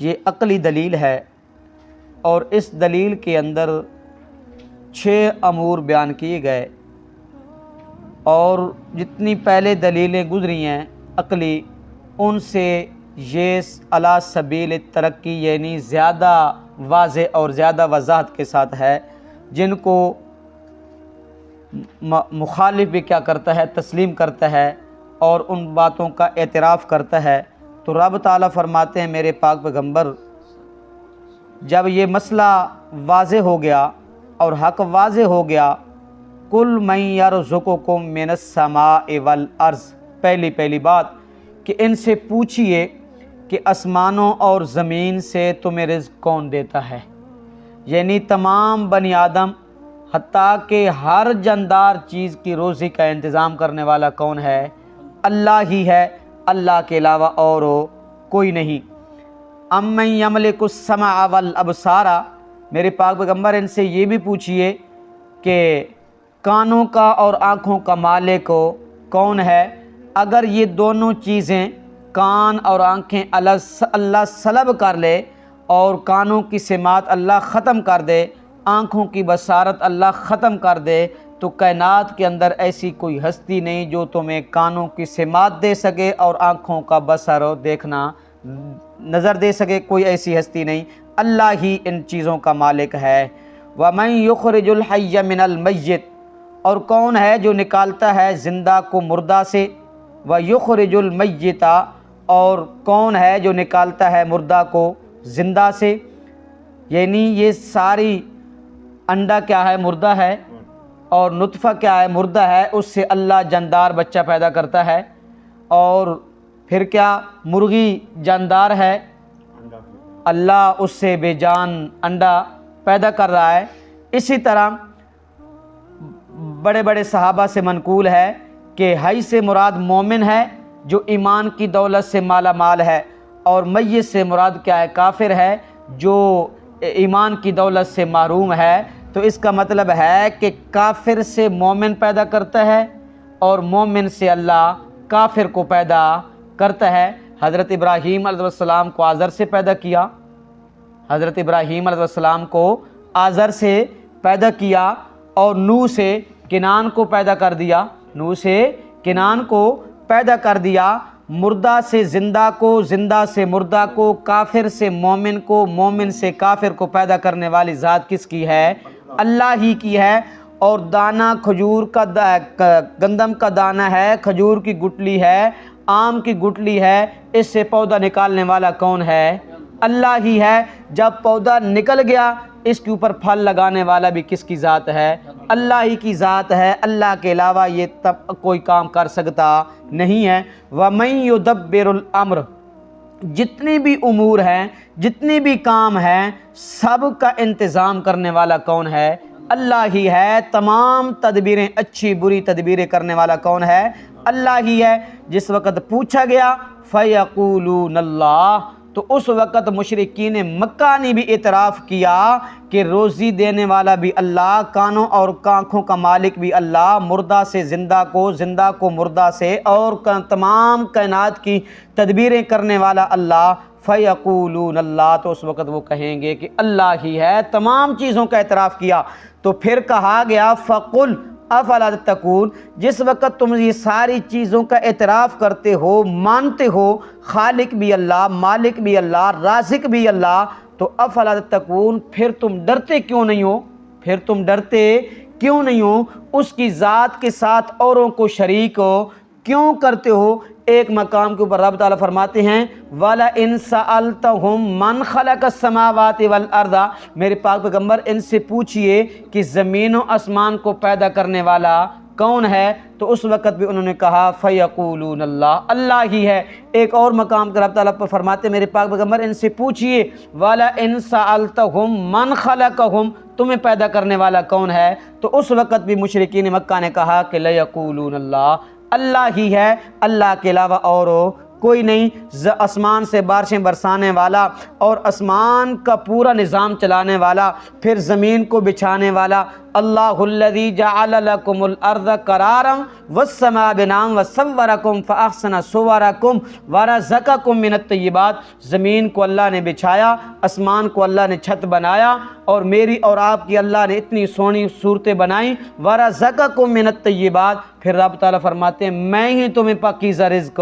یہ عقلی دلیل ہے، اور اس دلیل کے اندر 6 امور بیان کیے گئے، اور جتنی پہلے دلیلیں گزری ہیں عقلی، ان سے یہ علی سبیل ترقی یعنی زیادہ واضح اور زیادہ وضاحت کے ساتھ ہے، جن کو مخالف بھی کیا کرتا ہے، تسلیم کرتا ہے اور ان باتوں کا اعتراف کرتا ہے۔ تو رب تعالیٰ فرماتے ہیں میرے پاک پیغمبر، جب یہ مسئلہ واضح ہو گیا اور حق واضح ہو گیا، کل من یرزقکم من السماء والارض، پہلی بات کہ ان سے پوچھئے کہ آسمانوں اور زمین سے تمہیں رزق کون دیتا ہے، یعنی تمام بنی آدم حتیٰ کہ ہر جاندار چیز کی روزی کا انتظام کرنے والا کون ہے؟ اللہ ہی ہے، اللہ کے علاوہ اور کوئی نہیں۔ امن یملک السمع والابصار، میرے پاک پیغمبر ان سے یہ بھی پوچھئے کہ کانوں کا اور آنکھوں کا مالک کون ہے؟ اگر یہ دونوں چیزیں کان اور آنکھیں اللہ سلب کر لے اور کانوں کی سماعت اللہ ختم کر دے، آنکھوں کی بصارت اللہ ختم کر دے، تو کائنات کے اندر ایسی کوئی ہستی نہیں جو تمہیں کانوں کی سماعت دے سکے اور آنکھوں کا بصر دیکھنا نظر دے سکے، کوئی ایسی ہستی نہیں، اللہ ہی ان چیزوں کا مالک ہے۔ وَمَن يُخْرِجُ الْحَيَّ مِنَ الْمَيِّتِ، اور کون ہے جو نکالتا ہے زندہ کو مردہ سے، وَيُخْرِجُ الْمَيِّتَ، اور کون ہے جو نکالتا ہے مردہ کو زندہ سے، یعنی یہ ساری انڈا کیا ہے؟ مردہ ہے، اور نطفہ کیا ہے؟ مردہ ہے، اس سے اللہ جاندار بچہ پیدا کرتا ہے، اور پھر کیا؟ مرغی جاندار ہے، اللہ اس سے بے جان انڈا پیدا کر رہا ہے۔ اسی طرح بڑے بڑے صحابہ سے منقول ہے کہ حی سے مراد مومن ہے جو ایمان کی دولت سے مالا مال ہے، اور میت سے مراد کیا ہے؟ کافر ہے جو ایمان کی دولت سے محروم ہے۔ تو اس کا مطلب ہے کہ کافر سے مومن پیدا کرتا ہے اور مومن سے اللہ کافر کو پیدا کرتا ہے۔ حضرت ابراہیم علیہ السلام کو آزر سے پیدا کیا، حضرت ابراہیم علیہ السلام کو آزر سے پیدا کیا، اور نوح سے کنعان کو پیدا کر دیا، نوح سے کنعان کو پیدا کر دیا۔ مردہ سے زندہ کو، زندہ سے مردہ کو، کافر سے مومن کو، مومن سے کافر کو پیدا کرنے والی ذات کس کی ہے؟ اللہ ہی کی ہے۔ اور دانہ کھجور کا گندم کا دانہ ہے، کھجور کی گٹلی ہے، آم کی گٹلی ہے، اس سے پودا نکالنے والا کون ہے؟ اللہ ہی ہے۔ جب پودا نکل گیا، اس کے اوپر پھل لگانے والا بھی کس کی ذات ہے؟ اللہ ہی کی ذات ہے، اللہ کے علاوہ یہ تب کوئی کام کر سکتا نہیں ہے۔ وَمَن يُدَبِّرُ الْأَمْرَ، جتنی بھی امور ہیں، جتنی بھی کام ہیں، سب کا انتظام کرنے والا کون ہے؟ اللہ ہی ہے۔ تمام تدبیریں، اچھی بری تدبیریں کرنے والا کون ہے؟ اللہ ہی ہے۔ جس وقت پوچھا گیا فَيَقُولُونَ اللَّهُ، تو اس وقت مشرکین مکہ نے بھی اعتراف کیا کہ روزی دینے والا بھی اللہ، کانوں اور آنکھوں کا مالک بھی اللہ، مردہ سے زندہ کو، زندہ کو مردہ سے، اور تمام کائنات کی تدبیریں کرنے والا اللہ۔ فَيَقُولُونَ اللَّهُ، تو اس وقت وہ کہیں گے کہ اللہ ہی ہے۔ تمام چیزوں کا اعتراف کیا، تو پھر کہا گیا فَقُلْ افلا تتقون، جس وقت تم یہ ساری چیزوں کا اعتراف کرتے ہو، مانتے ہو خالق بھی اللہ، مالک بھی اللہ، رازق بھی اللہ، تو افلا تتقون، پھر تم ڈرتے کیوں نہیں ہو؟ پھر تم ڈرتے کیوں نہیں ہو؟ اس کی ذات کے ساتھ اوروں کو شریک کیوں کرتے ہو؟ ایک مقام کے اوپر رب تعالیٰ فرماتے ہیں وَلَئِن سَأَلْتَهُم مَّنْ خَلَقَ السَّمَاوَاتِ وَالْأَرْضَ، میرے پاک پیغمبر ان سے پوچھئے کہ زمین و آسمان کو پیدا کرنے والا کون ہے، تو اس وقت بھی انہوں نے کہا فَيَقُولُونَ اللَّهُ، اللہ ہی ہے۔ ایک اور مقام کے رب تعالیٰ پر فرماتے ہیں میرے پاک پیغمبر ان سے پوچھئے وَلَئِن سَأَلْتَهُم مَّنْ خَلَقَهُم، تمہیں پیدا کرنے والا کون ہے، تو اس وقت بھی مشرکین مکہ نے کہا کہ لَيَقُولُونَ اللَّهُ، اللہ ہی ہے، اللہ کے علاوہ اور کوئی نہیں، آسمان سے بارشیں برسانے والا اور آسمان کا پورا نظام چلانے والا، پھر زمین کو بچھانے والا، اللہ الذی جعل لکم الارض قرارا والسماء بناء وصورکم فاحسن صورکم ورزقکم من الطیبات، زمین کو اللہ نے بچھایا، آسمان کو اللہ نے چھت بنایا، اور میری اور آپ کی اللہ نے اتنی سونی صورتیں بنائیں، ورزقکم من الطیبات، پھر رب تعالیٰ فرماتے ہیں میں ہی تمہیں پاکیزہ رزق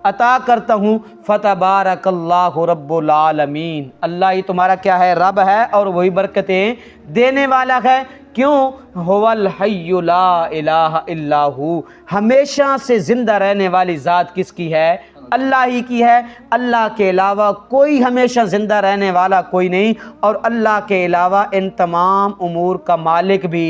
عطا کرتا ہوں، فتبارک اللہ رب العالمین، اللہ ہی تمہارا کیا ہے؟ رب ہے، اور وہی برکتیں دینے والا ہے۔ کیوں؟ هو الحی لا الہ الا ہو، ہمیشہ سے زندہ رہنے والی ذات کس کی ہے؟ اللہ ہی کی ہے، اللہ کے علاوہ کوئی ہمیشہ زندہ رہنے والا کوئی نہیں، اور اللہ کے علاوہ ان تمام امور کا مالک بھی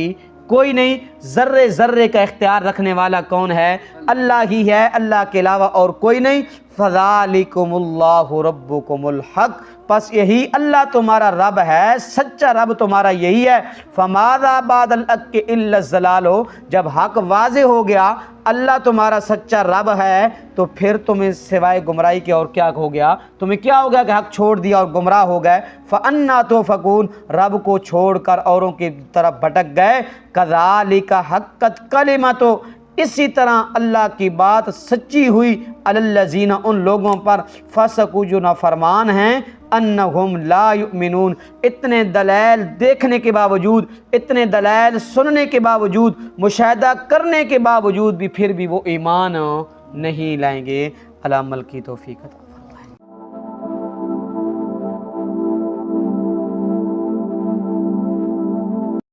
کوئی نہیں، ذرے ذرے کا اختیار رکھنے والا کون ہے؟ اللہ ہی ہے، اللہ کے علاوہ اور کوئی نہیں۔ فذالکم اللہ ربکم الحق، پس یہی اللہ تمہارا رب ہے، سچا رب تمہارا یہی ہے۔ فماذا بعد الحق الا الضلال، جب حق واضح ہو گیا، اللہ تمہارا سچا رب ہے، تو پھر تمہیں سوائے گمراہی کے اور کیا ہو گیا؟ تمہیں کیا ہو گیا کہ حق چھوڑ دیا اور گمراہ ہو گئے؟ فَأَنَّا تُؤْفَكُونَ، رب کو چھوڑ کر اوروں کی طرف بھٹک گئے۔ كَذَلِكَ حَقَّتْ كَلِمَتُ، اسی طرح اللہ کی بات سچی ہوئی، علی الذین، ان لوگوں پر، فسقوا، جو نافرمان ہیں، انہم لا یؤمنون، اتنے دلائل دیکھنے کے باوجود، اتنے دلائل سننے کے باوجود، مشاہدہ کرنے کے باوجود بھی پھر بھی وہ ایمان نہیں لائیں گے۔ علی عمل کی توفیق عطا۔